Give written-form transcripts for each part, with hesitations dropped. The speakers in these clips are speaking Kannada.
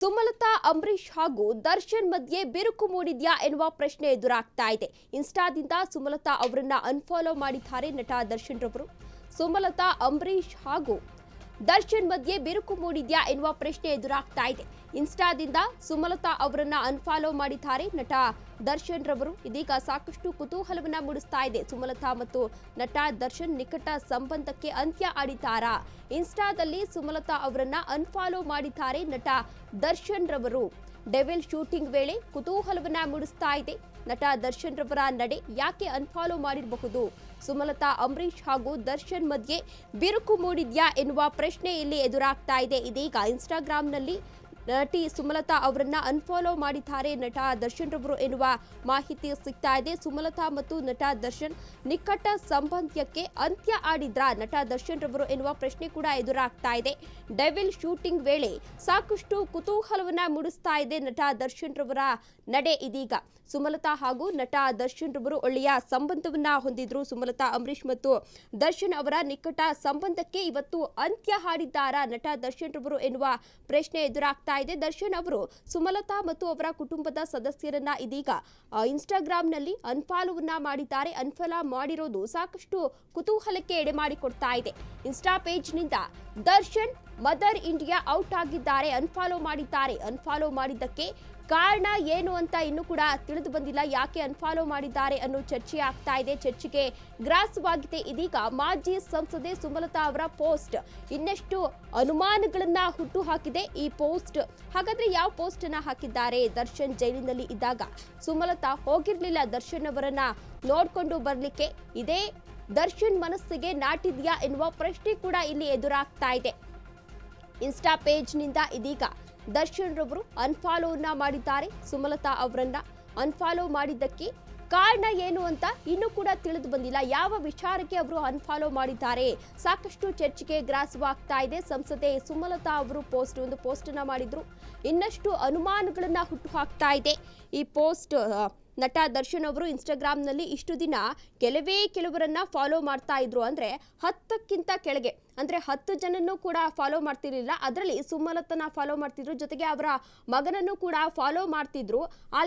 ಸುಮಲತಾ ಅಂಬರೀಶ್ ಹಾಗೂ ದರ್ಶನ್ ಮಧ್ಯೆ ಬಿರುಕು ಮೂಡಿದ್ಯಾ ಎನ್ನುವ ಪ್ರಶ್ನೆ ಎದುರಾಗ್ತಾ ಇದೆ. ಇನ್ಸ್ಟಾದಿಂದ ಸುಮಲತಾ ಅವರನ್ನ ಅನ್ಫಾಲೋ ಮಾಡಿದ್ದಾರೆ ನಟ ದರ್ಶನ್ ರವರು. ಸುಮಲತಾ ಅಂಬರೀಶ್ ಹಾಗೂ ದರ್ಶನ್ ಮಧ್ಯೆ ಬಿರುಕು ಮೂಡಿದ್ಯಾ ಎನ್ನುವ ಪ್ರಶ್ನೆ ಎದುರಾಗ್ತಾ ಇದೆ. ಇನ್ಸ್ಟಾದಿಂದ ಸುಮಲತಾ ಅವರನ್ನ ಅನ್ಫಾಲೋ ಮಾಡಿದ್ದಾರೆ ನಟ ದರ್ಶನ್ ರವರು. ಇದೀಗ ಸಾಕಷ್ಟು ಕುತೂಹಲವನ್ನ ಮೂಡಿಸ್ತಾ ಇದೆ. ಸುಮಲತಾ ಮತ್ತು ನಟ ದರ್ಶನ್ ನಿಕಟ ಸಂಬಂಧಕ್ಕೆ ಅಂತ್ಯ ಆಡಿದ್ದಾರಾ? ಇನ್ಸ್ಟಾದಲ್ಲಿ ಸುಮಲತಾ ಅವರನ್ನ ಅನ್ಫಾಲೋ ಮಾಡಿದ್ದಾರೆ ನಟ ದರ್ಶನ್ ರವರು. ಡೆವಿಲ್ ಶೂಟಿಂಗ್ ವೇಳೆ ಕುತೂಹಲವನ್ನ ಮೂಡಿಸ್ತಾ ಇದೆ. ನಟ ದರ್ಶನ್ ರವರ ನಡೆ ಯಾಕೆ ಅನ್ಫಾಲೋ ಮಾಡಿರಬಹುದು? ಸುಮಲತಾ ಅಂಬರೀಶ್ ಹಾಗೂ ದರ್ಶನ್ ಮಧ್ಯೆ ಬಿರುಕು ಮೂಡಿದ್ಯಾ ಎನ್ನುವ ಪ್ರಶ್ನೆ ಇಲ್ಲಿ ಎದುರಾಗ್ತಾ ಇದೆ. ಇದೀಗ ಇನ್ಸ್ಟಾಗ್ರಾಂನಲ್ಲಿ ನಟಿ ಸುಮಲತಾ ಅವರನ್ನ ಅನ್ಫಾಲೋ ಮಾಡಿದ್ದಾರೆ ನಟ ದರ್ಶನ್ ರವರು ಎನ್ನುವ ಮಾಹಿತಿ ಸಿಗ್ತಾ ಇದೆ. ಸುಮಲತಾ ಮತ್ತು ನಟ ದರ್ಶನ್ ನಿಕಟ ಸಂಬಂಧಕ್ಕೆ ಅಂತ್ಯ ಆಡಿದ್ರ ನಟ ದರ್ಶನ್ ರವರು ಎನ್ನುವ ಪ್ರಶ್ನೆ ಕೂಡ ಎದುರಾಗ್ತಾ ಇದೆ. ಡೆವಿಲ್ ಶೂಟಿಂಗ್ ವೇಳೆ ಸಾಕಷ್ಟು ಕುತೂಹಲವನ್ನ ಮೂಡಿಸ್ತಾ ಇದೆ ನಟ ದರ್ಶನ್ ರವರ ನಡೆ. ಇದೀಗ ಸುಮಲತಾ ಹಾಗೂ ನಟ ದರ್ಶನ್ ರವರು ಒಳ್ಳೆಯ ಸಂಬಂಧವನ್ನ ಹೊಂದಿದ್ರು. ಸುಮಲತಾ ಅಂಬರೀಶ್ ಮತ್ತು ದರ್ಶನ್ ಅವರ ನಿಕಟ ಸಂಬಂಧಕ್ಕೆ ಇವತ್ತು ಅಂತ್ಯ ಹಾಡಿದ್ದಾರಾ ನಟ ದರ್ಶನ್ ರವರು ಎನ್ನುವ ಪ್ರಶ್ನೆ ಎದುರಾಗ್ತಾ ಇದೆ. ದರ್ಶನ್ ಅವರು ಸುಮಲತಾ ಮತ್ತು ಅವರ ಕುಟುಂಬದ ಸದಸ್ಯರನ್ನ ಇದೀಗ ಇನ್ಸ್ಟಾಗ್ರಾಂನಲ್ಲಿ ಅನ್ಫಾಲೋವನ್ನ ಮಾಡಿದ್ದಾರೆ. ಅನ್ಫಾಲೋ ಮಾಡಿರೋದು ಸಾಕಷ್ಟು ಕುತೂಹಲಕ್ಕೆ ಎಡೆ ಮಾಡಿಕೊಡ್ತಾ ಇದೆ. ಇನ್ಸ್ಟಾ ಪೇಜ್ನಿಂದ ದರ್ಶನ್ ಮದರ್ ಇಂಡಿಯಾ ಔಟ್ ಆಗಿದ್ದಾರೆ, ಅನ್ಫಾಲೋ ಮಾಡಿದ್ದಾರೆ. ಅನ್ಫಾಲೋ ಮಾಡಿದ್ದಕ್ಕೆ ಕಾರಣ ಏನು ಅಂತ ಇನ್ನೂ ಕೂಡ ತಿಳಿದು ಬಂದಿಲ್ಲ. ಯಾಕೆ ಅನ್ಫಾಲೋ ಮಾಡಿದ್ದಾರೆ ಅನ್ನೋ ಚರ್ಚೆ ಆಗ್ತಾ ಇದೆ. ಚರ್ಚೆಗೆ ಗ್ರಾಸವಾಗಿದೆ. ಇದೀಗ ಮಾಜಿ ಸಂಸದೆ ಸುಮಲತಾ ಅವರ ಪೋಸ್ಟ್ ಇನ್ನಷ್ಟು ಅನುಮಾನಗಳನ್ನ ಹುಟ್ಟು ಹಾಕಿದೆ. ಈ ಪೋಸ್ಟ್ ಹಾಗಾದ್ರೆ ಯಾವ ಪೋಸ್ಟ್ ಅನ್ನ ಹಾಕಿದ್ದಾರೆ? ದರ್ಶನ್ ಜೈಲಿನಲ್ಲಿ ಇದ್ದಾಗ ಸುಮಲತಾ ಹೋಗಿರ್ಲಿಲ್ಲ ದರ್ಶನ್ ಅವರನ್ನ ನೋಡ್ಕೊಂಡು ಬರ್ಲಿಕ್ಕೆ. ಇದೇ ದರ್ಶನ್ ಮನಸ್ಸಿಗೆ ನಾಟಿದ್ಯಾ ಎನ್ನುವ ಪ್ರಶ್ನೆ ಕೂಡ ಇಲ್ಲಿ ಎದುರಾಗ್ತಾ ಇದೆ. ಇನ್ಸ್ಟಾ ಪೇಜ್ನಿಂದ ಇದೀಗ ದರ್ಶನ್ ರವರು ಅನ್ಫಾಲೋವನ್ನ ಮಾಡಿದ್ದಾರೆ. ಸುಮಲತಾ ಅವರನ್ನ ಅನ್ಫಾಲೋ ಮಾಡಿದ್ದಕ್ಕೆ ಕಾರಣ ಏನು ಅಂತ ಇನ್ನೂ ಕೂಡ ತಿಳಿದು ಬಂದಿಲ್ಲ. ಯಾವ ವಿಚಾರಕ್ಕೆ ಅವರು ಅನ್ಫಾಲೋ ಮಾಡಿದ್ದಾರೆ? ಸಾಕಷ್ಟು ಚರ್ಚೆಗೆ ಗ್ರಾಸವಾಗ್ತಾ ಇದೆ. ಸಂಸದೆ ಸುಮಲತಾ ಅವರು ಒಂದು ಪೋಸ್ಟ್ ಅನ್ನ ಮಾಡಿದ್ರು. ಇನ್ನಷ್ಟು ಅನುಮಾನಗಳನ್ನ ಹುಟ್ಟು ಹಾಕ್ತಾ ಇದೆ ಈ ಪೋಸ್ಟ್. ನಟ ದರ್ಶನ್ ಅವರು ಇನ್ಸ್ಟಾಗ್ರಾಂನಲ್ಲಿ ಇಷ್ಟು ದಿನ ಕೆಲವರನ್ನ ಫಾಲೋ ಮಾಡ್ತಾ ಇದ್ರು. ಅಂದ್ರೆ 10ಕ್ಕಿಂತ ಕೆಳಗೆ, ಅಂದ್ರೆ 10 ಜನನ್ನು ಕೂಡ ಫಾಲೋ ಮಾಡ್ತಿರ್ಲಿಲ್ಲ. ಅದರಲ್ಲಿ ಸುಮಲತನ ಫಾಲೋ ಮಾಡ್ತಿದ್ರು, ಜೊತೆಗೆ ಅವರ ಮಗನನ್ನು ಕೂಡ ಫಾಲೋ ಮಾಡ್ತಿದ್ರು. ಆ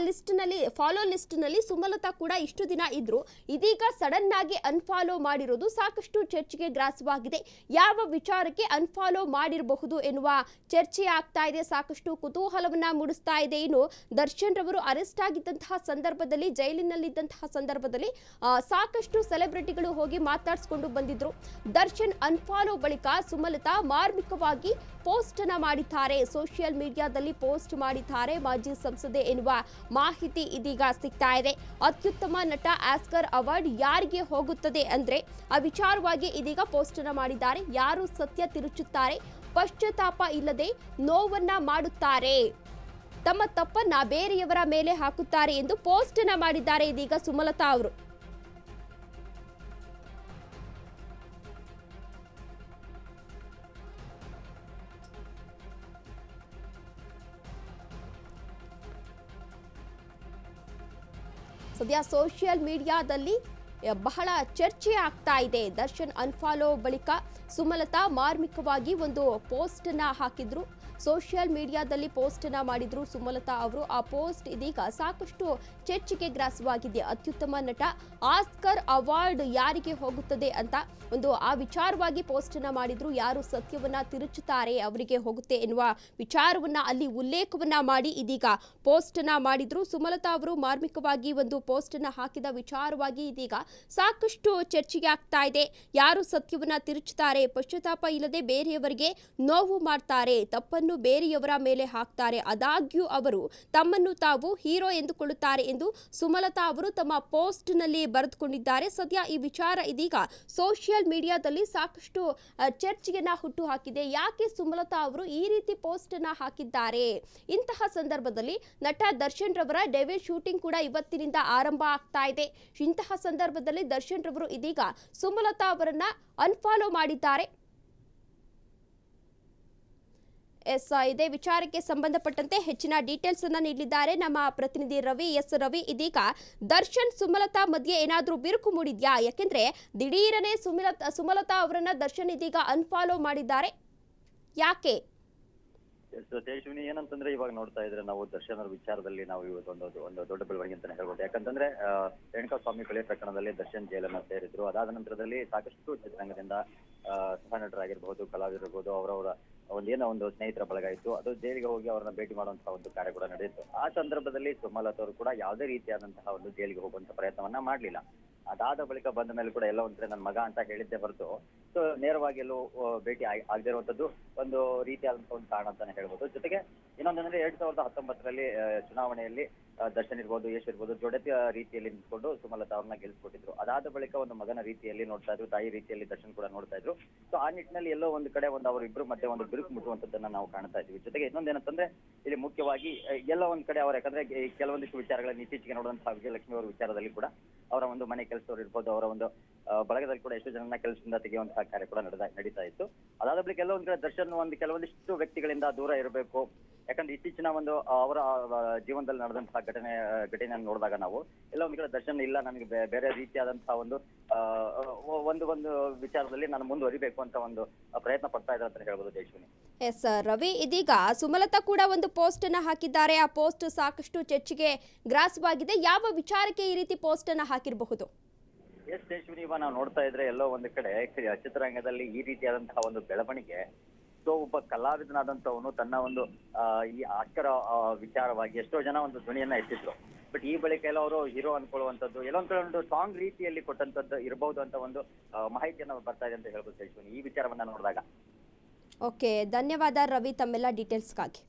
ಫಾಲೋ ಲಿಸ್ಟ್ ನಲ್ಲಿ ಸುಮಲತಾ ಕೂಡ ಇಷ್ಟು ದಿನ ಇದ್ರು. ಇದೀಗ ಸಡನ್ ಆಗಿ ಅನ್ಫಾಲೋ ಮಾಡಿರೋದು ಸಾಕಷ್ಟು ಚರ್ಚೆಗೆ ಗ್ರಾಸವಾಗಿದೆ. ಯಾವ ವಿಚಾರಕ್ಕೆ ಅನ್ಫಾಲೋ ಮಾಡಿರಬಹುದು ಎನ್ನುವ ಚರ್ಚೆ ಆಗ್ತಾ ಇದೆ. ಸಾಕಷ್ಟು ಕುತೂಹಲವನ್ನ ಮೂಡಿಸ್ತಾ ಇದೆ. ಇನ್ನು ದರ್ಶನ್ ರವರು ಅರೆಸ್ಟ್ ಆಗಿದ್ದಂತಹ ಸಂದರ್ಭದಲ್ಲಿ, ಜೈಲಿನಲ್ಲಿದ್ದಂತಹ ಸಂದರ್ಭದಲ್ಲಿ ಸಾಕಷ್ಟು ಸೆಲೆಬ್ರಿಟಿಗಳು ಹೋಗಿ ಮಾತಾಡಿಸಿಕೊಂಡು ಬಂದಿದ್ರು. ದರ್ಶನ್ ಅನ್ಫಾಲೋ ಬಳಿಕ ಸುಮಲತಾ ಮಾರ್ಮಿಕವಾಗಿ ಪೋಸ್ಟ್ ಅನ್ನ ಮಾಡಿದ್ದಾರೆ. ಸೋಷಿಯಲ್ ಮೀಡಿಯಾದಲ್ಲಿ ಪೋಸ್ಟ್ ಮಾಡಿದ್ದಾರೆ. ಮಾಜಿ ಸಂಸದೆ ಎನ್ನುವ ಮಾಹಿತಿ ಇದೀಗ ಸಿಗ್ತಾ ಇದೆ. ಅತ್ಯುತ್ತಮ ನಟ ಆಸ್ಕರ್ ಅವಾರ್ಡ್ ಯಾರಿಗೆ ಹೋಗುತ್ತದೆ ಅಂದ್ರೆ ಆ ವಿಚಾರವಾಗಿ ಇದೀಗ ಪೋಸ್ಟ್ ಅನ್ನ ಮಾಡಿದ್ದಾರೆ. ಯಾರು ಸತ್ಯ ತಿರುಚುತ್ತಾರೆ, ಪಶ್ಚಾತ್ತಾಪ ಇಲ್ಲದೆ ನೋವನ್ನ ಮಾಡುತ್ತಾರೆ, ತಮ್ಮ ತಪ್ಪನ್ನ ಬೇರೆಯವರ ಮೇಲೆ ಹಾಕುತ್ತಾರೆ ಎಂದು ಪೋಸ್ಟ್ ಅನ್ನ ಮಾಡಿದ್ದಾರೆ ಇದೀಗ ಸುಮಲತಾ ಅವರು. ಸದ್ಯ ಸೋಷಿಯಲ್ ಮೀಡಿಯಾದಲ್ಲಿ ಬಹಳ ಚರ್ಚೆ ಆಗ್ತಾ ಇದೆ. ದರ್ಶನ್ ಅನ್ಫಾಲೋ ಬಳಿಕ ಸುಮಲತಾ ಮಾರ್ಮಿಕವಾಗಿ ಒಂದು ಪೋಸ್ಟ್ ಅನ್ನ ಹಾಕಿದ್ರು. ಸೋಷಿಯಲ್ ಮೀಡಿಯಾದಲ್ಲಿ ಪೋಸ್ಟ್ ಅನ್ನ ಮಾಡಿದ್ರು ಸುಮಲತಾ ಅವರು. ಆ ಪೋಸ್ಟ್ ಇದೀಗ ಸಾಕಷ್ಟು ಚರ್ಚೆಗೆ ಗ್ರಾಸವಾಗಿದೆ. ಅತ್ಯುತ್ತಮ ನಟ ಆಸ್ಕರ್ ಅವಾರ್ಡ್ ಯಾರಿಗೆ ಹೋಗುತ್ತದೆ ಅಂತ ಆ ವಿಚಾರವಾಗಿ ಪೋಸ್ಟ್ ಅನ್ನ ಮಾಡಿದ್ರು. ಯಾರು ಸತ್ಯವನ್ನ ತಿರುಚುತ್ತಾರೆ ಅವರಿಗೆ ಹೋಗುತ್ತೆ ಎನ್ನುವ ವಿಚಾರವನ್ನ ಅಲ್ಲಿ ಉಲ್ಲೇಖವನ್ನ ಮಾಡಿ ಇದೀಗ ಪೋಸ್ಟ್ ಅನ್ನ ಮಾಡಿದ್ರು. ಸುಮಲತಾ ಅವರು ಮಾರ್ಮಿಕವಾಗಿ ಒಂದು ಪೋಸ್ಟ್ ಅನ್ನ ಹಾಕಿದ ವಿಚಾರವಾಗಿ ಇದೀಗ ಸಾಕಷ್ಟು ಚರ್ಚೆಗೆ ಆಗ್ತಾ ಇದೆ. ಯಾರು ಸತ್ಯವನ್ನ ತಿರುಚುತ್ತಾರೆ, ಪಶ್ಚಾತ್ತಾಪ ಇಲ್ಲದೆ ಬೇರೆಯವರಿಗೆ ನೋವು ಮಾಡ್ತಾರೆ, ತಪ್ಪನ್ನು ಬೇರೆಯವರ ಮೇಲೆ ಹಾಕ್ತಾರೆ, ಆದಾಗ್ಯೂ ಅವರು ತಮ್ಮನ್ನು ತಾವು ಹೀರೋ ಎಂದುಕೊಳ್ಳುತ್ತಾರೆ ಎಂದು ಸುಮಲತಾ ಅವರು ತಮ್ಮ ಪೋಸ್ಟ್ ನಲ್ಲಿ ಬರೆದುಕೊಂಡಿದ್ದಾರೆ. ಸದ್ಯ ಈ ವಿಚಾರ ಇದೀಗ ಸೋಷಿಯಲ್ ಮೀಡಿಯಾದಲ್ಲಿ ಸಾಕಷ್ಟು ಚರ್ಚೆಯನ್ನ ಹುಟ್ಟು ಹಾಕಿದೆ. ಯಾಕೆ ಸುಮಲತಾ ಅವರು ಈ ರೀತಿ ಪೋಸ್ಟ್ ಅನ್ನ ಹಾಕಿದ್ದಾರೆ? ಇಂತಹ ಸಂದರ್ಭದಲ್ಲಿ ನಟ ದರ್ಶನ್ ರವರ ಡೆವಿಲ್ ಶೂಟಿಂಗ್ ಕೂಡ ಇವತ್ತಿನಿಂದ ಆರಂಭ ಆಗ್ತಾ ಇದೆ. ಇಂತಹ ಸಂದರ್ಭದಲ್ಲಿ ದರ್ಶನ್ ರವರು ಇದೀಗ ಸುಮಲತಾ ಅವರನ್ನ ಅನ್ಫಾಲೋ ಮಾಡಿದ್ದಾರೆ. ಇದೇ ವಿಚಾರಕ್ಕೆ ಸಂಬಂಧಪಟ್ಟಂತೆ ಹೆಚ್ಚಿನ ಡೀಟೇಲ್ಸ್ ಅನ್ನ ನೀಡಿದ್ದಾರೆ ನಮ್ಮ ಪ್ರತಿನಿಧಿ ರವಿ. ರವಿ, ಇದೀಗ ದರ್ಶನ್ ಸುಮಲತಾ ಮಧ್ಯೆ ಏನಾದ್ರೂ ಬಿರುಕು ಮೂಡಿದ್ಯಾ? ಯಾಕೆಂದ್ರೆ ದಿಢೀರನೆ ಸುಮಲತಾ ಅವರನ್ನ ದರ್ಶನ್ ಇದೀಗ ಅನ್ಫಾಲೋ ಮಾಡಿದ್ದಾರೆ. ಯಾಕೆ? ತೇಜಸ್ವಿನಿ ಏನಂತಂದ್ರೆ ಇವಾಗ ನೋಡ್ತಾ ಇದ್ರೆ ನಾವು ದರ್ಶನ್ ಅವ್ರ ವಿಚಾರದಲ್ಲಿ ನಾವು ಇವತ್ತು ಒಂದು ದೊಡ್ಡ ಬೆಳವಣಿಗೆ ಅಂತಾನೆ ಹೇಳ್ಬೋದು. ಯಾಕಂತಂದ್ರೆ ರೇಣುಕಾ ಸ್ವಾಮಿ ಕೊಲೆ ಪ್ರಕರಣದಲ್ಲಿ ದರ್ಶನ್ ಜೈಲನ್ನ ಸೇರಿದ್ರು. ಅದಾದ ನಂತರದಲ್ಲಿ ಸಾಕಷ್ಟು ಚಿತ್ರರಂಗದಿಂದ ಸಹ ನಟರಾಗಿರ್ಬಹುದು, ಕಲಾವಿದರಿರ್ಬೋದು, ಅವರವರ ಒಂದು ಸ್ನೇಹಿತರ ಬಳಗ ಇತ್ತು. ಅದು ಜೈಲಿಗೆ ಹೋಗಿ ಅವರನ್ನ ಭೇಟಿ ಮಾಡುವಂತಹ ಒಂದು ಕಾರ್ಯ ಕೂಡ ನಡೆಯಿತು. ಆ ಸಂದರ್ಭದಲ್ಲಿ ಸುಮಲತಾ ಅವರು ಕೂಡ ಯಾವುದೇ ರೀತಿಯಾದಂತಹ ಒಂದು ಜೈಲಿಗೆ ಹೋಗುವಂತ ಪ್ರಯತ್ನವನ್ನ ಮಾಡ್ಲಿಲ್ಲ. ಅದಾದ ಬಳಿಕ ಬಂದ ಮೇಲೆ ಕೂಡ ಎಲ್ಲ ಒಂದ್ ಕಡೆ ನನ್ನ ಮಗ ಅಂತ ಹೇಳಿದ್ದೆ ಹೊರತು ಸೊ ನೇರವಾಗಿ ಎಲ್ಲೂ ಭೇಟಿ ಆಗದೆ ಇರುವಂತದ್ದು ಒಂದು ರೀತಿಯಾದಂತಹ ಒಂದು ಕಾರಣ ಅಂತಾನೆ ಹೇಳ್ಬೋದು. ಜೊತೆಗೆ ಇನ್ನೊಂದಂದ್ರೆ 2019ರಲ್ಲಿ ಚುನಾವಣೆಯಲ್ಲಿ ದರ್ಶನ್ ಇರ್ಬೋದು, ಯಶ್ ಇರ್ಬೋದು, ಜೊಡೆತಿಯ ರೀತಿಯಲ್ಲಿ ನಿಂತ್ಕೊಂಡು ಸುಮಲತಾ ಅವ್ರನ್ನ ಗೆಲ್ಸ್ಕೊಟ್ಟಿದ್ರು. ಅದಾದ ಬಳಿಕ ಒಂದು ಮಗನ ರೀತಿಯಲ್ಲಿ ನೋಡ್ತಾ ಇದ್ರು, ತಾಯಿ ರೀತಿಯಲ್ಲಿ ದರ್ಶನ್ ಕೂಡ ನೋಡ್ತಾ ಇದ್ರು. ಸೊ ಆ ನಿಟ್ಟಿನಲ್ಲಿ ಎಲ್ಲೋ ಒಂದು ಕಡೆ ಅವರಿಬ್ರು ಮಧ್ಯೆ ಒಂದು ಬಿರುಕು ಮುಟ್ಟುವಂತದ್ದನ್ನ ನಾವು ಕಾಣ್ತಾ ಇದ್ವಿ. ಜೊತೆಗೆ ಇನ್ನೊಂದೇನಂತಂದ್ರೆ ಇಲ್ಲಿ ಮುಖ್ಯವಾಗಿ ಎಲ್ಲ ಒಂದ್ ಕಡೆ ಯಾಕಂದ್ರೆ ಕೆಲವೊಂದಿಷ್ಟು ವಿಚಾರಗಳನ್ನ ಇತ್ತೀಚೆಗೆ ನೋಡುವಂತಹ ವಿಜಯಲಕ್ಷ್ಮಿ ಅವರ ವಿಚಾರದಲ್ಲಿ ಕೂಡ ಅವರ ಒಂದು ಮನೆ ಕೆಲಸದವರು ಇರ್ಬೋದು, ಅವರ ಒಂದು ಬಳಗದಲ್ಲಿ ಕೂಡ ಎಷ್ಟು ಜನನ ಕೆಲಸದಿಂದ ತೆಗೆಯುವಂತಹ ಕಾರ್ಯ ಕೂಡ ನಡೀತಾ ಇತ್ತು. ಅದಾದ ಬಳಿಕ ಎಲ್ಲ ಒಂದ್ ಕಡೆ ದರ್ಶನ್ ಕೆಲವೊಂದಿಷ್ಟು ವ್ಯಕ್ತಿಗಳಿಂದ ದೂರ ಇರಬೇಕು. ಯಾಕಂದ್ರೆ ಇತ್ತೀಚಿನ ಅವರ ಜೀವನದಲ್ಲಿ ನಡೆದಂತಹ ಘಟನೆಯನ್ನು ನೋಡಿದಾಗ ನಾವು ಎಲ್ಲ ಒಂದ್ ಕಡೆ ದರ್ಶನ್ ಇಲ್ಲ, ನನಗೆ ಬೇರೆ ರೀತಿಯಾದಂತಹ ಒಂದು ವಿಚಾರದಲ್ಲಿ ನಾನು ಮುಂದುವರಿಬೇಕು ಅಂತ ಒಂದು ಪ್ರಯತ್ನ ಪಡ್ತಾ ಇದ್ದಾರೆ ಅಂತ ಹೇಳ್ಬೋದು ತೇಜಸ್ವಿನಿ. ಎಸ್ ರವಿ, ಇದೀಗ ಸುಮಲತಾ ಕೂಡ ಒಂದು ಪೋಸ್ಟ್ ಅನ್ನ ಹಾಕಿದ್ದಾರೆ. ಆ ಪೋಸ್ಟ್ ಸಾಕಷ್ಟು ಚರ್ಚೆಗೆ ಗ್ರಾಸವಾಗಿದೆ. ಯಾವ ವಿಚಾರಕ್ಕೆ ಈ ರೀತಿ ಪೋಸ್ಟ್ ಅನ್ನ ಹಾಕಿರಬಹುದು? ಎಸ್ ತೇಜಸ್ವಿನಿ, ಇವಾಗ ನಾವು ನೋಡ್ತಾ ಇದ್ರೆ ಎಲ್ಲೋ ಒಂದು ಕಡೆ ಚಿತ್ರರಂಗದಲ್ಲಿ ಈ ರೀತಿಯಾದಂತಹ ಒಂದು ಬೆಳವಣಿಗೆ. ಸೊ ಒಬ್ಬ ಕಲಾವಿದನಾದಂತವನು ತನ್ನ ಈ ಆಸ್ಕರ್ ವಿಚಾರವಾಗಿ ಎಷ್ಟೋ ಜನ ಒಂದು ಧ್ವನಿಯನ್ನ ಎತ್ತಿದ್ರು. ಬಟ್ ಈ ಬಳಿಕ ಎಲ್ಲ ಅವರು ಹೀರೋ ಅನ್ಕೊಳ್ಳುವಂಥದ್ದು, ಎಲ್ಲೊಂದ್ ಕಡೆ ಒಂದು ಸಾಂಗ್ ರೀತಿಯಲ್ಲಿ ಕೊಟ್ಟಂತದ್ದು ಇರಬಹುದು ಅಂತ ಒಂದು ಮಾಹಿತಿಯನ್ನು ಬರ್ತಾ ಇದೆ ಅಂತ ಹೇಳ್ಬೋದು ತೇಜಸ್ವಿನಿ ಈ ವಿಚಾರವನ್ನ ನೋಡಿದಾಗ. ಓಕೆ, ಧನ್ಯವಾದ ರವಿ ತಮ್ಮೆಲ್ಲ ಡೀಟೇಲ್ಸ್ಗಾಗಿ.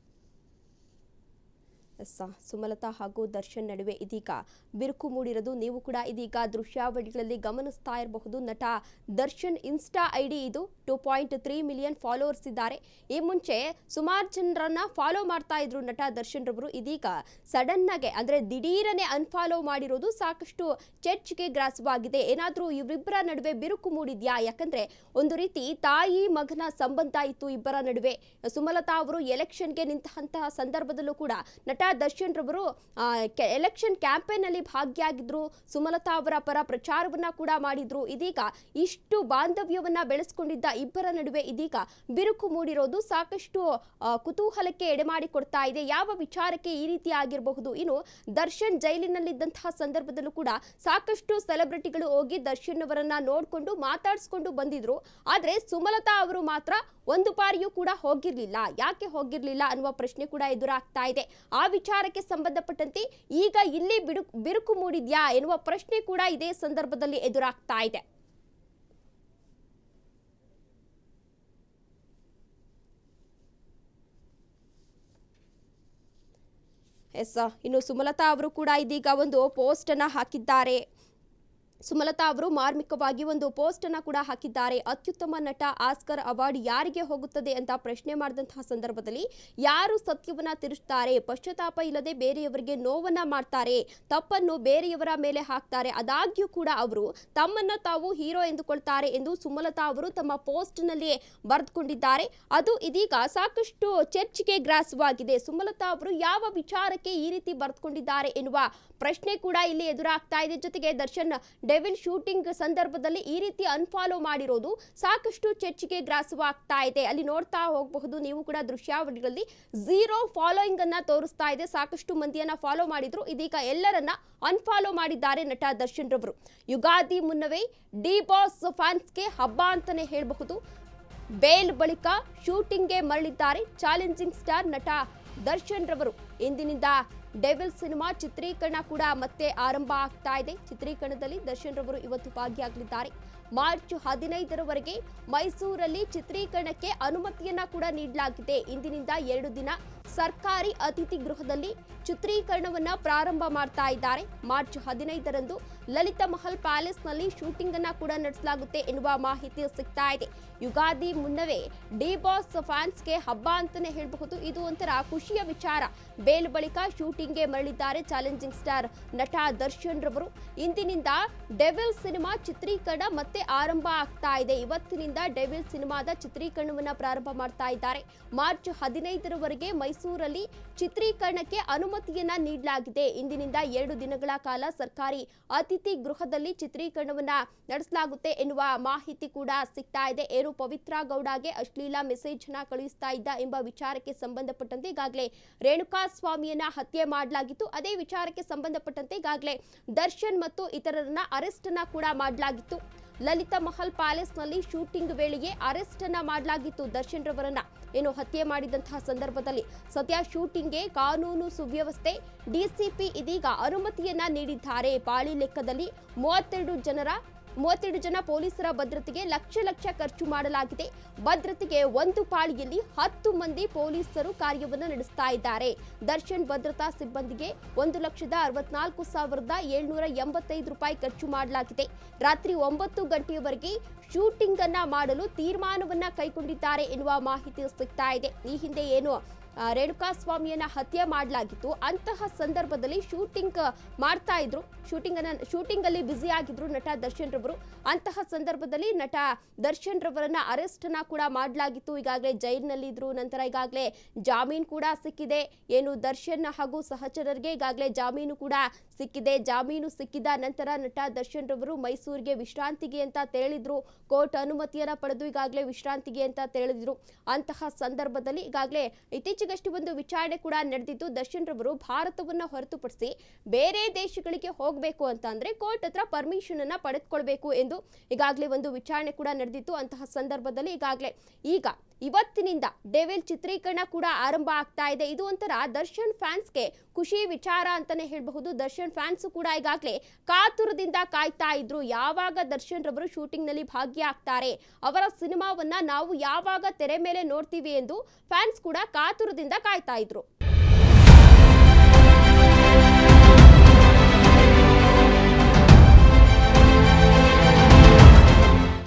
ಸುಮಲತಾ ಹಾಗೂ ದರ್ಶನ್ ನಡುವೆ ಇದೀಗ ಬಿರುಕು ಮೂಡಿರೋದು ನೀವು ಕೂಡ ಇದೀಗ ದೃಶ್ಯಾವಳಿಗಳಲ್ಲಿ ಗಮನಿಸ್ತಾ ಇರಬಹುದು. ನಟ ದರ್ಶನ್ ಇನ್ಸ್ಟಾ ಐಡಿ ಇದು 2.3 ಮಿಲಿಯನ್ ಫಾಲೋವರ್ಸ್ ಇದ್ದಾರೆ. ಈ ಮುಂಚೆ ಸುಮಾರು ಜನರನ್ನ ಫಾಲೋ ಮಾಡ್ತಾ ಇದ್ರು ನಟ ದರ್ಶನ್ ರವರು. ಇದೀಗ ಸಡನ್ ಆಗಿ ಅಂದ್ರೆ ದಿಢೀರನೆ ಅನ್ಫಾಲೋ ಮಾಡಿರೋದು ಸಾಕಷ್ಟು ಚರ್ಚೆಗೆ ಗ್ರಾಸವಾಗಿದೆ. ಏನಾದ್ರೂ ಇವರಿಬ್ಬರ ನಡುವೆ ಬಿರುಕು ಮೂಡಿದ್ಯಾ? ಯಾಕಂದ್ರೆ ಒಂದು ರೀತಿ ತಾಯಿ ಮಗನ ಸಂಬಂಧ ಇತ್ತು ಇಬ್ಬರ ನಡುವೆ. ಸುಮಲತಾ ಅವರು ಎಲೆಕ್ಷನ್ಗೆ ನಿಂತಹ ಸಂದರ್ಭದಲ್ಲೂ ಕೂಡ ನಟ ದರ್ಶನ್ ರವರು ಎಲೆಕ್ಷನ್ ಕ್ಯಾಂಪೇನ್ ಅಲ್ಲಿ ಭಾಗಿಯಾಗಿದ್ರು. ಸುಮಲತಾ ಅವರ ಪರ ಪ್ರಚಾರವನ್ನ ಕೂಡ ಮಾಡಿದ್ರು. ಇದೀಗ ಇಷ್ಟು ಬಾಂಧವ್ಯವನ್ನ ಬೆಳೆಸ್ಕೊಂಡಿದ್ದ ಇಬ್ಬರ ನಡುವೆ ಇದೀಗ ಬಿರುಕು ಮೂಡಿರೋದು ಸಾಕಷ್ಟು ಕುತೂಹಲಕ್ಕೆ ಎಡೆಮಾಡಿ ಕೊಡ್ತಾ ಇದೆ. ಯಾವ ವಿಚಾರಕ್ಕೆ ಈ ರೀತಿ ಆಗಿರಬಹುದು? ಇನ್ನು ದರ್ಶನ್ ಜೈಲಿನಲ್ಲಿದ್ದಂತಹ ಸಂದರ್ಭದಲ್ಲೂ ಕೂಡ ಸಾಕಷ್ಟು ಸೆಲೆಬ್ರಿಟಿಗಳು ಹೋಗಿ ದರ್ಶನ್ ಅವರನ್ನ ನೋಡ್ಕೊಂಡು ಮಾತಾಡಿಸ್ಕೊಂಡು ಬಂದಿದ್ರು. ಆದ್ರೆ ಸುಮಲತಾ ಅವರು ಮಾತ್ರ ಒಂದು ಬಾರಿಯೂ ಕೂಡ ಹೋಗಿರ್ಲಿಲ್ಲ. ಯಾಕೆ ಹೋಗಿರ್ಲಿಲ್ಲ ಅನ್ನುವ ಪ್ರಶ್ನೆ ಕೂಡ ಎದುರಾಗ್ತಾ ಇದೆ. ಆ ವಿಚಾರಕ್ಕೆ ಸಂಬಂಧಪಟ್ಟಂತೆ ಈಗ ಇಲ್ಲಿ ಬಿರುಕು ಮೂಡಿದ್ಯಾ ಎನ್ನುವ ಪ್ರಶ್ನೆ ಕೂಡ ಇದೇ ಸಂದರ್ಭದಲ್ಲಿ ಎದುರಾಗ್ತಾ ಇದೆ. ಎಸ್, ಇನ್ನು ಸುಮಲತಾ ಅವರು ಕೂಡ ಇದೀಗ ಒಂದು ಪೋಸ್ಟ್ ಅನ್ನ ಹಾಕಿದ್ದಾರೆ. ಸುಮಲತಾ ಅವರು ಮಾರ್ಮಿಕವಾಗಿ ಒಂದು ಪೋಸ್ಟ್ ಅನ್ನ ಕೂಡ ಹಾಕಿದ್ದಾರೆ. ಅತ್ಯುತ್ತಮ ನಟ ಆಸ್ಕರ್ ಅವಾರ್ಡ್ ಯಾರಿಗೆ ಹೋಗುತ್ತದೆ ಅಂತ ಪ್ರಶ್ನೆ ಮಾಡಿದಂತಹ ಸಂದರ್ಭದಲ್ಲಿ ಯಾರು ಸತ್ಯವನ್ನ ತಿರುಚ್ತಾರೆ, ಪಶ್ಚಾತ್ತಾಪ ಇಲ್ಲದೆ ಬೇರೆಯವರಿಗೆ ನೋವನ್ನ ಮಾಡ್ತಾರೆ, ತಪ್ಪನ್ನು ಬೇರೆಯವರ ಮೇಲೆ ಹಾಕ್ತಾರೆ, ಆದಾಗ್ಯೂ ಕೂಡ ಅವರು ತಮ್ಮನ್ನ ತಾವು ಹೀರೋ ಎಂದುಕೊಳ್ತಾರೆ ಎಂದು ಸುಮಲತಾ ಅವರು ತಮ್ಮ ಪೋಸ್ಟ್ ನಲ್ಲಿ ಬರೆದುಕೊಂಡಿದ್ದಾರೆ. ಅದು ಇದೀಗ ಸಾಕಷ್ಟು ಚರ್ಚೆಗೆ ಗ್ರಾಸವಾಗಿದೆ. ಸುಮಲತಾ ಅವರು ಯಾವ ವಿಚಾರಕ್ಕೆ ಈ ರೀತಿ ಬರೆದುಕೊಂಡಿದ್ದಾರೆ ಎನ್ನುವ ಪ್ರಶ್ನೆ ಕೂಡ ಇಲ್ಲಿ ಎದುರಾಗ್ತಾ ಇದೆ. ಜೊತೆಗೆ ದರ್ಶನ್ ಡೆವಿಲ್ ಶೂಟಿಂಗ್ ಸಂದರ್ಭದಲ್ಲಿ ಈ ರೀತಿ ಅನ್ಫಾಲೋ ಮಾಡಿರೋದು ಸಾಕಷ್ಟು ಚರ್ಚೆಗೆ ಗ್ರಾಸವಾಗ್ತಾ ಇದೆ. ಅಲ್ಲಿ ನೋಡ್ತಾ ಹೋಗಬಹುದು ನೀವು ಕೂಡ ದೃಶ್ಯಾವಳಿಗಳಲ್ಲಿ 0 ಫಾಲೋಯಿಂಗ್ ಅನ್ನ ತೋರಿಸ್ತಾ ಇದೆ. ಸಾಕಷ್ಟು ಮಂದಿಯನ್ನ ಫಾಲೋ ಮಾಡಿದ್ರು, ಇದೀಗ ಎಲ್ಲರನ್ನ ಅನ್ಫಾಲೋ ಮಾಡಿದ್ದಾರೆ ನಟ ದರ್ಶನ್ ರವರು. ಯುಗಾದಿ ಮುನ್ನವೇ ಡಿ ಬಾಸ್ ಫ್ಯಾನ್ಸ್ಗೆ ಹಬ್ಬ ಅಂತಾನೆ ಹೇಳಬಹುದು. ಬೇಲ್ ಬಳಿಕ ಶೂಟಿಂಗ್ಗೆ ಮರಳಿದ್ದಾರೆ ಚಾಲೆಂಜಿಂಗ್ ಸ್ಟಾರ್ ನಟ ದರ್ಶನ್ ರವರು. ಇಂದಿನಿಂದ ಡೆವಿಲ್ ಸಿನಿಮಾ ಚಿತ್ರೀಕರಣ ಕೂಡ ಮತ್ತೆ ಆರಂಭ ಆಗ್ತಾ ಇದೆ. ಚಿತ್ರೀಕರಣದಲ್ಲಿ ದರ್ಶನ್ ರವರು ಇವತ್ತು ಭಾಗಿಯಾಗಲಿದ್ದಾರೆ. ಮಾರ್ಚ್ 15ರವರೆಗೆ ಮೈಸೂರಲ್ಲಿ ಚಿತ್ರೀಕರಣಕ್ಕೆ ಅನುಮತಿಯನ್ನ ಕೂಡ ನೀಡಲಾಗಿದೆ. ಇಂದಿನಿಂದ 2 ದಿನ ಸರ್ಕಾರಿ ಅತಿಥಿ ಗೃಹದಲ್ಲಿ ಚಿತ್ರೀಕರಣವನ್ನ ಪ್ರಾರಂಭ ಮಾಡ್ತಾ ಇದ್ದಾರೆ. ಮಾರ್ಚ್ 15ರಂದು ಲಲಿತಾ ಮಹಲ್ ಪ್ಯಾಲೇಸ್ನಲ್ಲಿ ಶೂಟಿಂಗ್ ಅನ್ನ ಕೂಡ ನಡೆಸಲಾಗುತ್ತೆ ಎನ್ನುವ ಮಾಹಿತಿ ಸಿಗ್ತಾ ಇದೆ. ಯುಗಾದಿ ಮುನ್ನವೇ ಡಿ ಬಾಸ್ ಫ್ಯಾನ್ಸ್ಗೆ ಹಬ್ಬ ಅಂತಾನೆ ಹೇಳಬಹುದು. ಇದು ಒಂಥರ ಖುಷಿಯ ವಿಚಾರ. ಬೇಲ್ ಬಳಿಕ ಶೂಟಿಂಗ್ ಶೂಟಿಂಗ್ಗೆ ಮರಳಿದ್ದಾರೆ ಚಾಲೆಂಜಿಂಗ್ ಸ್ಟಾರ್ ನಟ ದರ್ಶನ್ ರವರು. ಇಂದಿನಿಂದ ಡೆವಿಲ್ ಸಿನಿಮಾ ಚಿತ್ರೀಕರಣ ಮತ್ತೆ ಆರಂಭ ಆಗ್ತಾ ಇದೆ. ಇವತ್ತಿನಿಂದ ಡೆವಿಲ್ ಸಿನಿಮಾದ ಚಿತ್ರೀಕರಣವನ್ನ ಪ್ರಾರಂಭ ಮಾಡ್ತಾ ಇದ್ದಾರೆ. ಮಾರ್ಚ್ 15ರವರೆಗೆ ಮೈಸೂರಲ್ಲಿ ಚಿತ್ರೀಕರಣಕ್ಕೆ ಅನುಮತಿಯನ್ನ ನೀಡಲಾಗಿದೆ. ಇಂದಿನಿಂದ 2 ದಿನಗಳ ಕಾಲ ಸರ್ಕಾರಿ ಅತಿಥಿ ಗೃಹದಲ್ಲಿ ಚಿತ್ರೀಕರಣವನ್ನ ನಡೆಸಲಾಗುತ್ತೆ ಎನ್ನುವ ಮಾಹಿತಿ ಕೂಡ ಸಿಗ್ತಾ ಇದೆ. ಏನು ಪವಿತ್ರ ಗೌಡಗೆ ಅಶ್ಲೀಲ ಮೆಸೇಜ್ ನ ಕಳುಹಿಸ್ತಾ ಇದ್ದ ಎಂಬ ವಿಚಾರಕ್ಕೆ ಸಂಬಂಧಪಟ್ಟಂತೆ ಈಗಾಗಲೇ ರೇಣುಕಾ ಸ್ವಾಮಿಯನ್ನ ಹತ್ಯೆ ಮಾಡಲಾಗಿತ್ತು. ಅದೇ ವಿಚಾರಕ್ಕೆ ಸಂಬಂಧಪಟ್ಟಂತೆ ಈಗಾಗಲೇ ದರ್ಶನ್ ಮತ್ತು ಇತರರನ್ನ ಅರೆಸ್ಟ್ ಅನ್ನ ಕೂಡ ಮಾಡಲಾಗಿತ್ತು. ಲಲಿತಾ ಮಹಲ್ ಪ್ಯಾಲೇಸ್ ನಲ್ಲಿ ಶೂಟಿಂಗ್ ವೇಳೆಯೇ ಅರೆಸ್ಟ್ ಅನ್ನ ಮಾಡಲಾಗಿತ್ತು ದರ್ಶನ್ ರವರನ್ನ. ಏನು ಹತ್ಯೆ ಮಾಡಿದಂತಹ ಸಂದರ್ಭದಲ್ಲಿ ಸದ್ಯ ಶೂಟಿಂಗ್ಗೆ ಕಾನೂನು ಸುವ್ಯವಸ್ಥೆ ಡಿಸಿಪಿ ಇದೀಗ ಅನುಮತಿಯನ್ನ ನೀಡಿದ್ದಾರೆ. ಪಾಳಿ ಲೆಕ್ಕದಲ್ಲಿ 32 ಜನ ಪೊಲೀಸರ ಭದ್ರತೆಗೆ ಲಕ್ಷ ಖರ್ಚು ಮಾಡಲಾಗಿದೆ. ಭದ್ರತೆಗೆ ಒಂದು ಪಾಳಿಯಲ್ಲಿ 10 ಮಂದಿ ಪೊಲೀಸರು ಕಾರ್ಯವನ್ನು ನಡೆಸ್ತಾ ಇದ್ದಾರೆ. ದರ್ಶನ್ ಭದ್ರತಾ ಸಿಬ್ಬಂದಿಗೆ 1,64,785 ರೂಪಾಯಿ ಖರ್ಚು ಮಾಡಲಾಗಿದೆ. ರಾತ್ರಿ 9 ಗಂಟೆಯವರೆಗೆ ಶೂಟಿಂಗ್ ಅನ್ನ ಮಾಡಲು ತೀರ್ಮಾನವನ್ನ ಕೈಗೊಂಡಿದ್ದಾರೆ ಎನ್ನುವ ಮಾಹಿತಿ ಸಿಗ್ತಾ ಇದೆ. ಈ ಹಿಂದೆ ಏನು ರೇಣುಕಾ ಸ್ವಾಮಿಯನ್ನ ಹತ್ಯೆ ಮಾಡಲಾಗಿತ್ತು, ಅಂತಹ ಸಂದರ್ಭದಲ್ಲಿ ಶೂಟಿಂಗ್ ಮಾಡ್ತಾ ಇದ್ರು. ಶೂಟಿಂಗ್ ಅಲ್ಲಿ ಬ್ಯುಸಿ ಆಗಿದ್ರು ನಟ ದರ್ಶನ್ ರವರು. ಅಂತಹ ಸಂದರ್ಭದಲ್ಲಿ ನಟ ದರ್ಶನ್ ರವರನ್ನ ಅರೆಸ್ಟ್ ನ ಕೂಡ ಮಾಡಲಾಗಿತ್ತು. ಈಗಾಗಲೇ ಜೈಲಿನಲ್ಲಿ ಇದ್ರು. ನಂತರ ಈಗಾಗಲೇ ಜಾಮೀನು ಕೂಡ ಸಿಕ್ಕಿದೆ. ಏನು ದರ್ಶನ್ ಹಾಗೂ ಸಹಚರರಿಗೆ ಈಗಾಗಲೇ ಜಾಮೀನು ಕೂಡ ಸಿಕ್ಕಿದೆ. ಜಾಮೀನು ಸಿಕ್ಕಿದ ನಂತರ ನಟ ದರ್ಶನ್ ರವರು ಮೈಸೂರಿಗೆ ವಿಶ್ರಾಂತಿಗೆ ಅಂತ ತೆರಳಿದ್ರು. ಕೋರ್ಟ್ ಅನುಮತಿಯನ್ನ ಪಡೆದು ಈಗಾಗಲೇ ವಿಶ್ರಾಂತಿಗೆ ಅಂತ ತೆರಳಿದ್ರು. ಅಂತಹ ಸಂದರ್ಭದಲ್ಲಿ ಈಗಾಗಲೇ ಇತ್ತೀಚೆಗಷ್ಟೇ ಒಂದು ವಿಚಾರಣೆ ಕೂಡ ನಡೆದಿದ್ದು. ದರ್ಶನ್ ರವರು ಭಾರತವನ್ನ ಹೊರತುಪಡಿಸಿ ಬೇರೆ ದೇಶಗಳಿಗೆ ಹೋಗಬೇಕು ಅಂತ ಅಂದ್ರೆ ಕೋರ್ಟ್ ಹತ್ರ ಪರ್ಮಿಷನ್ ಅನ್ನ ಪಡೆದುಕೊಳ್ಬೇಕು ಎಂದು ಈಗಾಗಲೇ ಒಂದು ವಿಚಾರಣೆ ಕೂಡ ನಡೆದಿತ್ತು. ಅಂತಹ ಸಂದರ್ಭದಲ್ಲಿ ಇವತ್ತಿನಿಂದ ಡೆವಿಲ್ ಚಿತ್ರೀಕರಣ ಕೂಡ ಆರಂಭ ಆಗ್ತಾ ಇದೆ. ಇದು ಒಂಥರ ದರ್ಶನ್ ಫ್ಯಾನ್ಸ್ಗೆ ಖುಷಿ ವಿಚಾರ ಅಂತಾನೆ ಹೇಳಬಹುದು. ದರ್ಶನ್ ಫ್ಯಾನ್ಸ್ ಕೂಡ ಈಗಾಗಲೇ ಕಾತುರದಿಂದ ಕಾಯ್ತಾ ಇದ್ರು. ಯಾವಾಗ ದರ್ಶನ್ ರವರು ಶೂಟಿಂಗ್ ನಲ್ಲಿ ಭಾಗಿಯಾಗ್ತಾರೆ, ಅವರ ಸಿನಿಮಾವನ್ನ ನಾವು ಯಾವಾಗ ತೆರೆ ಮೇಲೆ ನೋಡ್ತೀವಿ ಎಂದು ಫ್ಯಾನ್ಸ್ ಕೂಡ ಕಾತುರದಿಂದ ಕಾಯ್ತಾ ಇದ್ರು.